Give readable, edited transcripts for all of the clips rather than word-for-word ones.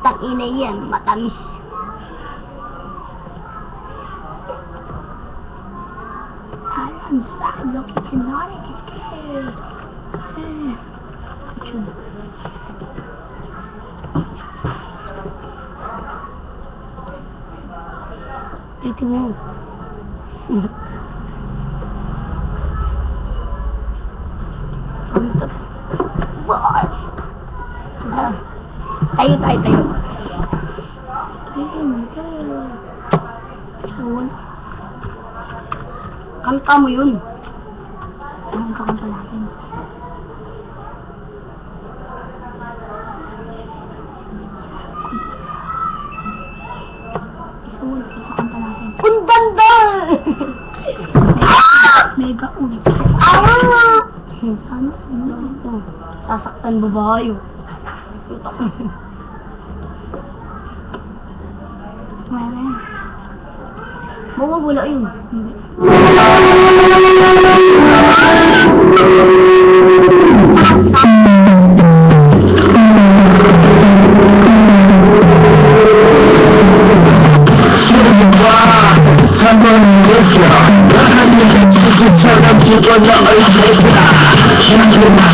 Tangina yan, matamis. I'm sad, Loki Generic. Ito mo. Tayo. Kanta mo yun. Anong kakanta natin? Kakanta natin. Undanda! Mega ulit. Sana, Sasaktan babae. Mayroon yan. Mawawala yun. Hindi.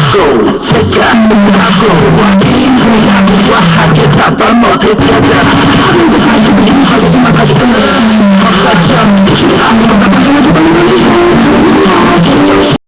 Go, take that, go,